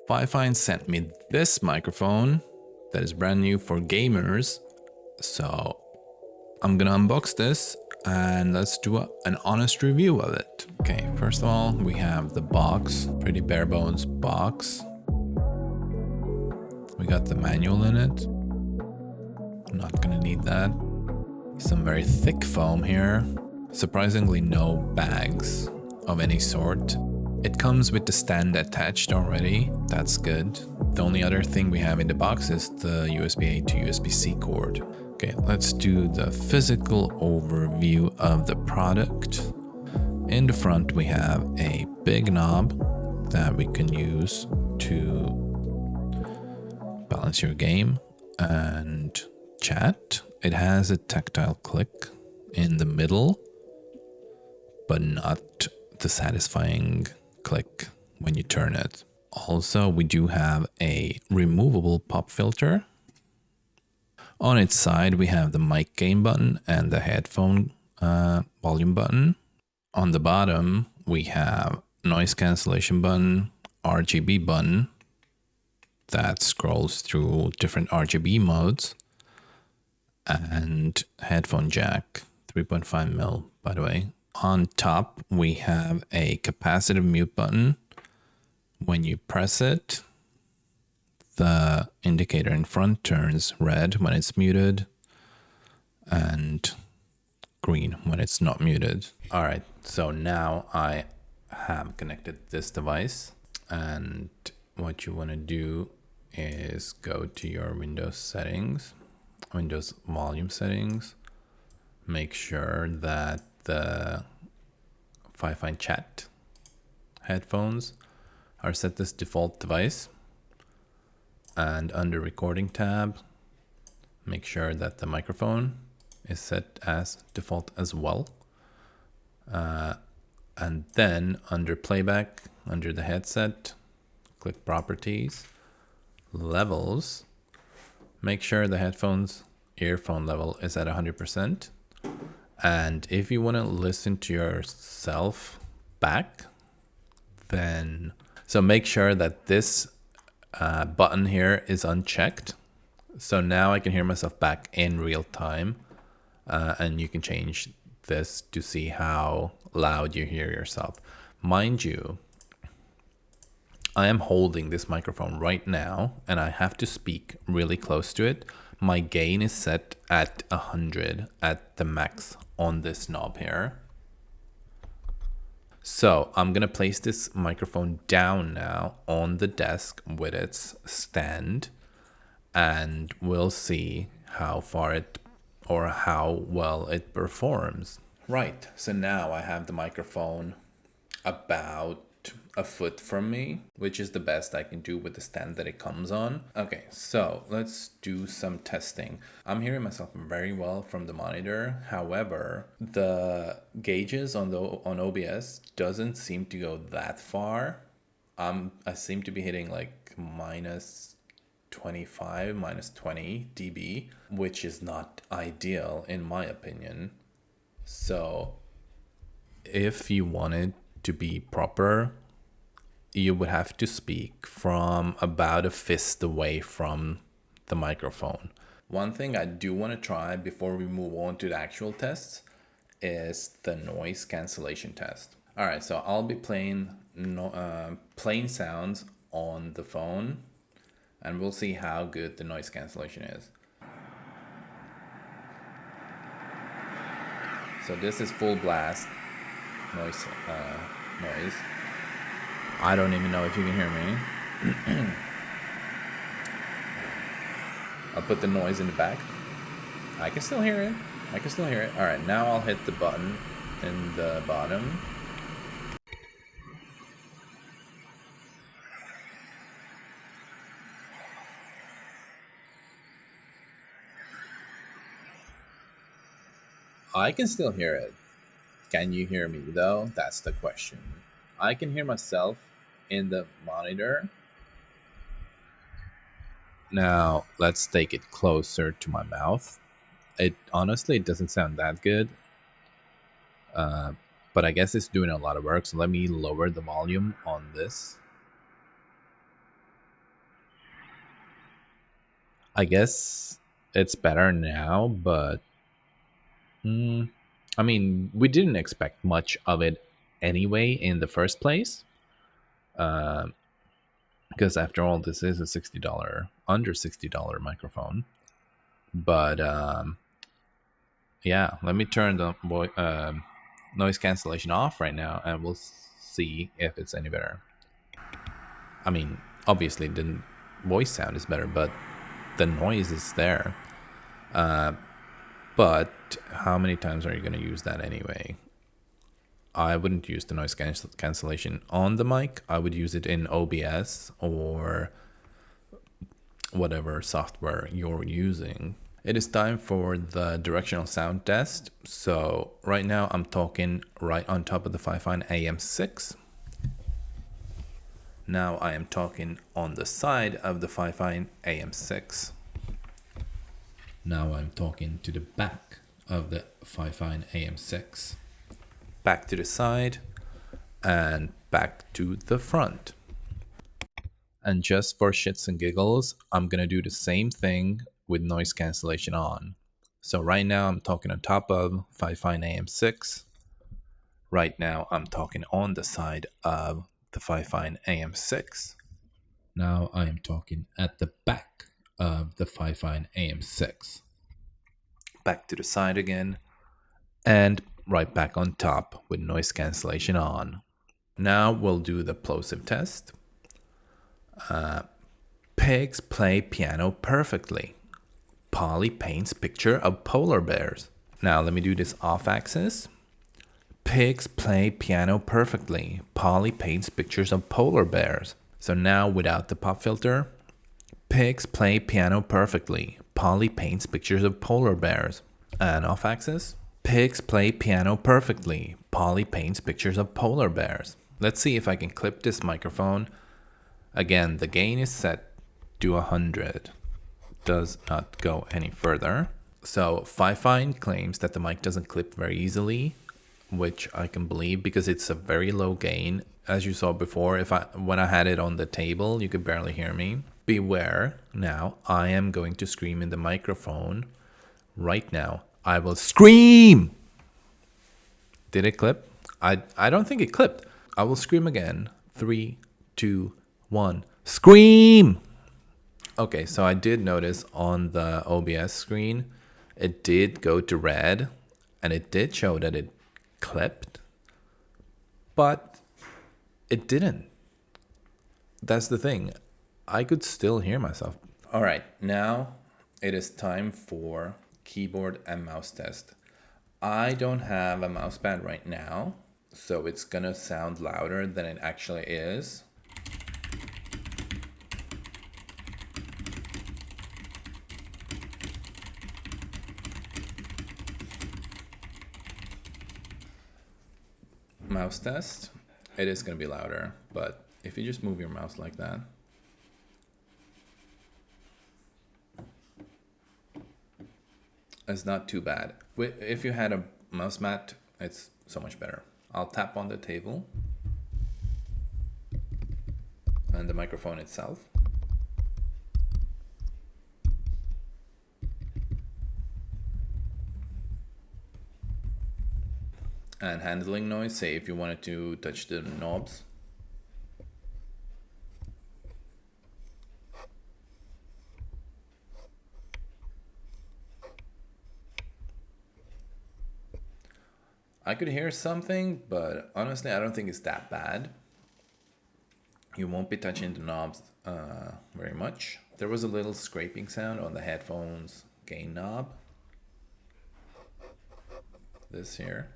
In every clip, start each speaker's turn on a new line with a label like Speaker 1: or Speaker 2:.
Speaker 1: Fifine sent me this microphone that is brand new for gamers. So I'm gonna unbox this and let's do an honest review of it. Okay, first of all, we have the box, pretty bare bones box. We got the manual in it. Not gonna need that. Some very thick foam here. Surprisingly, no bags of any sort. It comes with the stand attached already. That's good. The only other thing we have in the box is the USB-A to USB-C cord. Okay, let's do the physical overview of the product. In the front, we have a big knob that we can use to balance your game and chat. It has a tactile click in the middle, but not the satisfying click when you turn it. Also, we do have a removable pop filter. On its side, we have the mic gain button and the headphone volume button. On the bottom, we have noise cancellation button, RGB button that scrolls through different RGB modes, and headphone jack, 3.5mm, by the way. On top, we have a capacitive mute button. When you press it, the indicator in front turns red when it's muted and green when it's not muted. All right, so now I have connected this device, and what you want to do is go to your Windows settings, Windows volume settings. Make sure that the Fifine chat headphones are set as default device, and under recording tab, make sure that the microphone is set as default as well. And then under playback, under the headset, click properties, levels, make sure the headphones earphone level is at 100%. And if you want to listen to yourself back, then so make sure that this button here is unchecked. So now I can hear myself back in real time, and you can change this to see how loud you hear yourself. Mind you, I am holding this microphone right now and I have to speak really close to it. My gain is set at 100 at the max on this knob here. So I'm gonna place this microphone down now on the desk with its stand, and we'll see how far it or how well it performs. Right, so now I have the microphone about a foot from me, which is the best I can do with the stand that it comes on. Okay, so let's do some testing. I'm hearing myself very well from the monitor. However, the gauges on OBS doesn't seem to go that far. I seem to be hitting like minus 25, minus 20 dB, which is not ideal in my opinion. So if you wanted to be proper, you would have to speak from about a fist away from the microphone. One thing I do want to try before we move on to the actual tests is the noise cancellation test. All right, so I'll be playing plain sounds on the phone, and we'll see how good the noise cancellation is. So this is full blast noise. I don't even know if you can hear me. I'll put the noise in the back. I can still hear it. All right, now I'll hit the button in the bottom. I can still hear it. Can you hear me though? That's the question. I can hear myself in the monitor. Now let's take it closer to my mouth. It honestly, it doesn't sound that good. But I guess it's doing a lot of work. So let me lower the volume on this. I guess it's better now, but I mean, we didn't expect much of it anyway in the first place. Because after all, this is a under $60 microphone. But yeah, let me turn the noise cancellation off right now, and we'll see if it's any better. I mean, obviously the voice sound is better, but the noise is there. But how many times are you going to use that anyway? I wouldn't use the noise cancellation on the mic. I would use it in OBS or whatever software you're using. It is time for the directional sound test. So right now I'm talking right on top of the Fifine AM6. Now I am talking on the side of the Fifine AM6. Now I'm talking to the back of the Fifine AM6. Back to the side and back to the front. And just for shits and giggles, I'm gonna do the same thing with noise cancellation on. So right now I'm talking on top of Fifine AM6. Right now I'm talking on the side of the Fifine AM6. Now I am talking at the back of the Fifine AM6. Back to the side again, and right back on top with noise cancellation on. Now we'll do the plosive test. Pigs play piano perfectly. Polly paints picture of polar bears. Now let me do this off axis. Pigs play piano perfectly. Polly paints pictures of polar bears. So now without the pop filter. Pigs play piano perfectly. Polly paints pictures of polar bears. And off axis. Pigs play piano perfectly. Polly paints pictures of polar bears. Let's see if I can clip this microphone. Again, the gain is set to 100. Does not go any further. So Fifine claims that the mic doesn't clip very easily, which I can believe because it's a very low gain. As you saw before, when I had it on the table, you could barely hear me. Beware, now I am going to scream in the microphone. Right now, I will scream! Did it clip? I don't think it clipped. I will scream again. 3, 2, 1. Scream! Okay, so I did notice on the OBS screen, it did go to red, and it did show that it clipped, but it didn't. That's the thing. I could still hear myself. All right, now it is time for keyboard and mouse test. I don't have a mouse pad right now, so it's gonna sound louder than it actually is. Mouse test, it is going to be louder, but if you just move your mouse like that, it's not too bad. If you had a mouse mat, it's so much better. I'll tap on the table and the microphone itself. And handling noise, say if you wanted to touch the knobs. I could hear something, but honestly, I don't think it's that bad. You won't be touching the knobs very much. There was a little scraping sound on the headphones gain knob. This here.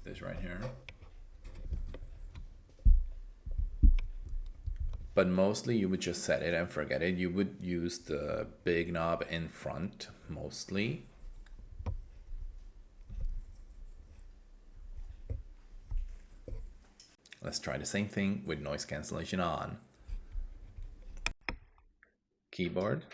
Speaker 1: This right here. But mostly you would just set it and forget it. You would use the big knob in front mostly. Let's try the same thing with noise cancellation on. Keyboard.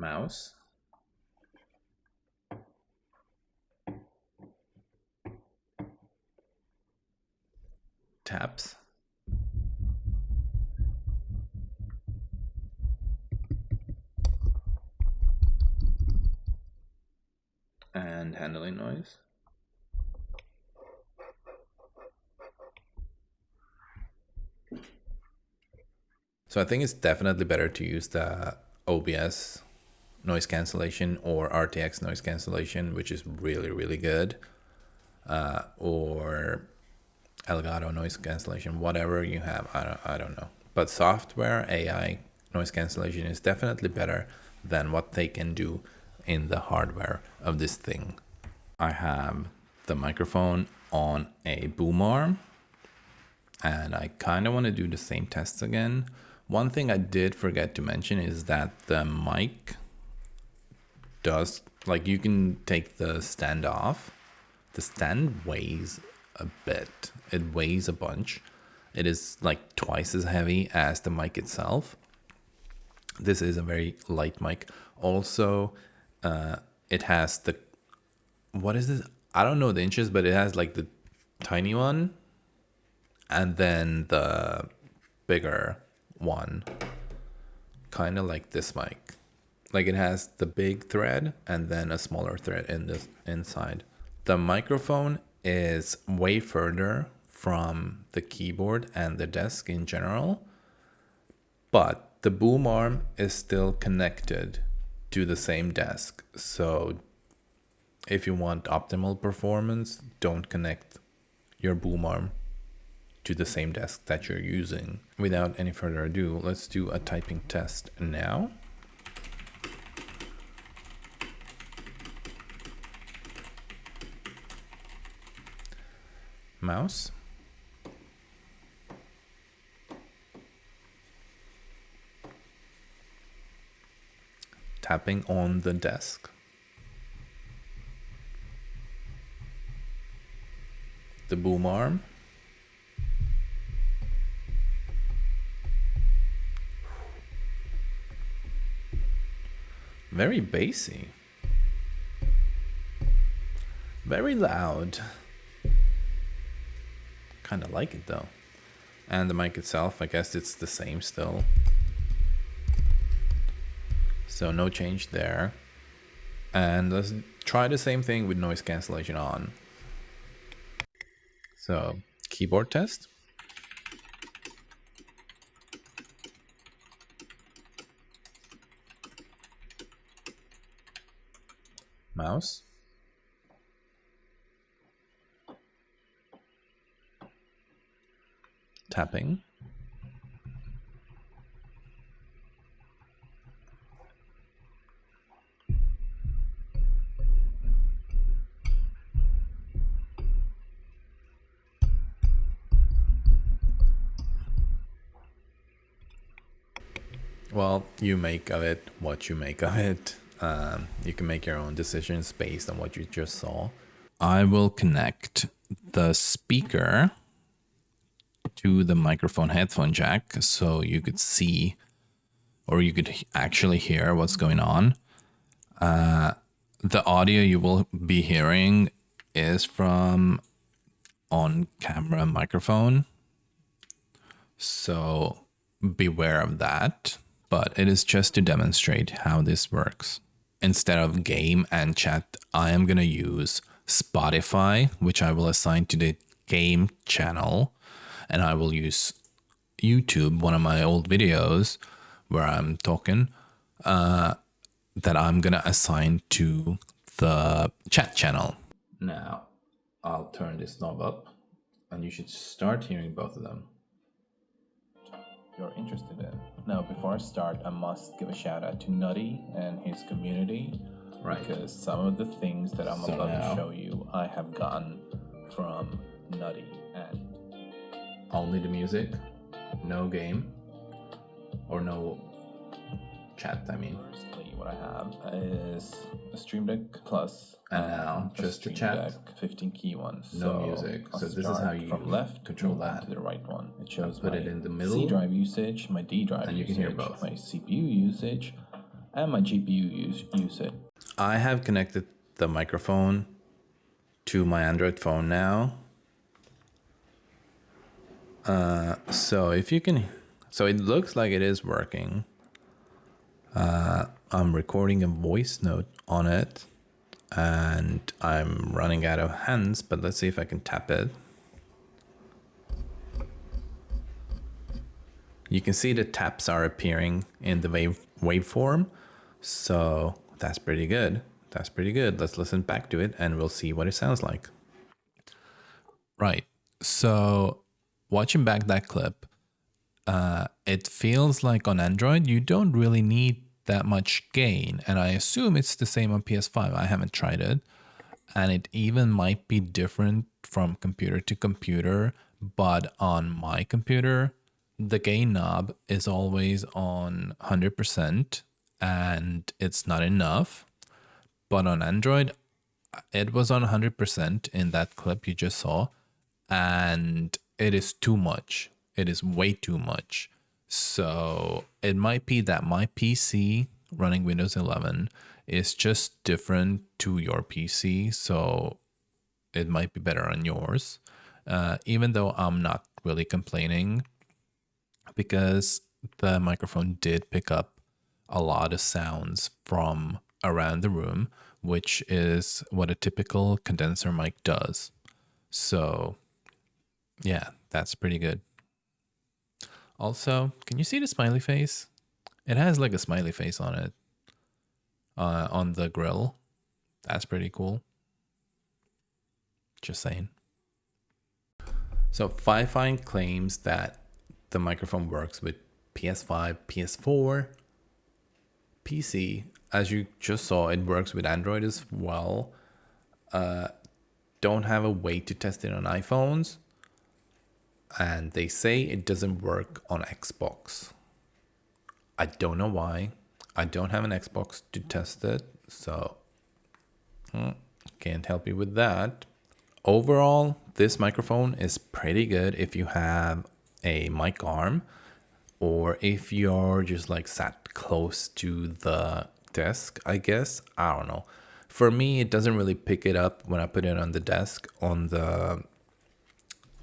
Speaker 1: mouse, taps, and handling noise. So I think it's definitely better to use the OBS noise cancellation or RTX noise cancellation, which is really, really good, or Elgato noise cancellation, whatever you have. I don't know. But software AI noise cancellation is definitely better than what they can do in the hardware of this thing. I have the microphone on a boom arm, and I kind of want to do the same tests again. One thing I did forget to mention is that the mic does, like, you can take the stand off. The stand weighs a bit. It weighs a bunch. It is like twice as heavy as the mic itself. This is a very light mic. Also, it has the, what is this? I don't know the inches, but it has like the tiny one and then the bigger one, kind of like this mic. Like it has the big thread and then a smaller thread in this inside. The microphone is way further from the keyboard and the desk in general, but the boom arm is still connected to the same desk. So if you want optimal performance, don't connect your boom arm to the same desk that you're using. Without any further ado, let's do a typing test now. Mouse. Tapping on the desk. The boom arm. Very bassy. Very loud. Kind of like it though. And the mic itself, I guess it's the same still. So no change there. And let's try the same thing with noise cancellation on. So keyboard test. Mouse. Tapping. Well, you make of it what you make of it. You can make your own decisions based on what you just saw. I will connect the speaker to the microphone headphone jack so you could see, or you could actually hear what's going on. The audio you will be hearing is from on-camera microphone, so beware of that. But it is just to demonstrate how this works. Instead of game and chat, I am going to use Spotify, which I will assign to the game channel. And I will use YouTube, one of my old videos where I'm talking, that I'm going to assign to the chat channel. Now, I'll turn this knob up and you should start hearing both of them. You're interested in. Now, before I start, I must give a shout out to Nutty and his community, right? Because some of the things that I'm about to show you, I have gotten from Nutty. And only the music, no game, or no chat. I mean, firstly, what I have is a Stream Deck Plus, and now just the chat. 15 key one.
Speaker 2: No music. So this is how you
Speaker 1: from left
Speaker 2: control that
Speaker 1: to the right one. It shows
Speaker 2: put
Speaker 1: my
Speaker 2: it in the middle,
Speaker 1: C drive usage, my D drive
Speaker 2: and you
Speaker 1: usage,
Speaker 2: can hear both.
Speaker 1: my CPU usage,
Speaker 2: and my GPU usage.
Speaker 1: I have connected the microphone to my Android phone now. So if you can, so it looks like it is working. I'm recording a voice note on it and I'm running out of hands, but let's see if I can tap it. You can see the taps are appearing in the waveform. So that's pretty good. That's pretty good. Let's listen back to it and we'll see what it sounds like. Right. So watching back that clip, it feels like on Android, you don't really need that much gain. And I assume it's the same on PS5. I haven't tried it. And it even might be different from computer to computer. But on my computer, the gain knob is always on 100% and it's not enough. But on Android, it was on 100% in that clip you just saw. And it is too much. It is way too much. So it might be that my PC running Windows 11 is just different to your PC. So it might be better on yours. Even though I'm not really complaining, because the microphone did pick up a lot of sounds from around the room, which is what a typical condenser mic does. So yeah, that's pretty good. Also, can you see the smiley face? It has like a smiley face on it, on the grill. That's pretty cool. Just saying. So Fifine claims that the microphone works with PS5, PS4, PC. As you just saw, it works with Android as well. Don't have a way to test it on iPhones. And they say it doesn't work on Xbox. I don't know why. I don't have an Xbox to test it, so can't help you with that. Overall, this microphone is pretty good if you have a mic arm or if you're just like sat close to the desk, I guess. I don't know. For me, it doesn't really pick it up when I put it on the desk on the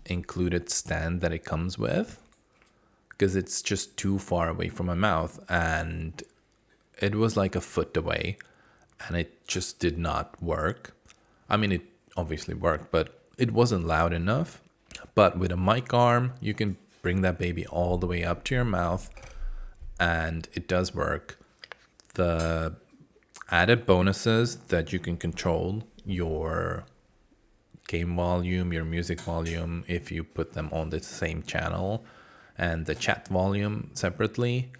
Speaker 1: included stand that it comes with, because it's just too far away from my mouth, and it was like a foot away and it just did not work. I mean, it obviously worked, but it wasn't loud enough. But with a mic arm, you can bring that baby all the way up to your mouth and it does work. The added bonuses that you can control your game volume, your music volume, if you put them on the same channel, and the chat volume separately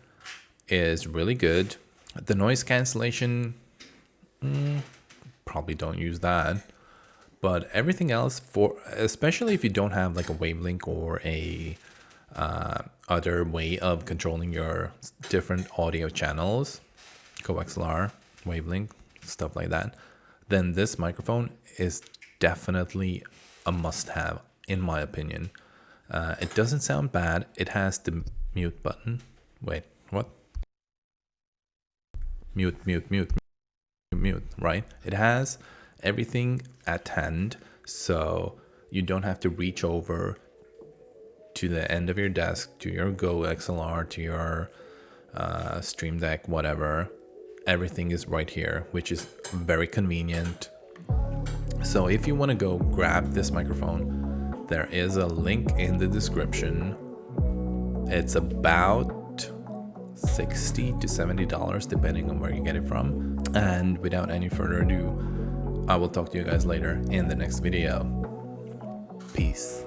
Speaker 1: is really good. The noise cancellation, probably don't use that, but everything else, for especially if you don't have like a wavelength or a other way of controlling your different audio channels, coXLR, wavelength, stuff like that, then this microphone is definitely a must-have in my opinion. It doesn't sound bad. It has the mute button. Wait, what? Mute, right? It has everything at hand, so you don't have to reach over to the end of your desk, to your Go XLR, to your Stream Deck, whatever. Everything is right here, which is very convenient. So if you want to go grab this microphone, there is a link in the description. It's about $60 to $70 depending on where you get it from. And without any further ado, I will talk to you guys later in the next video. Peace.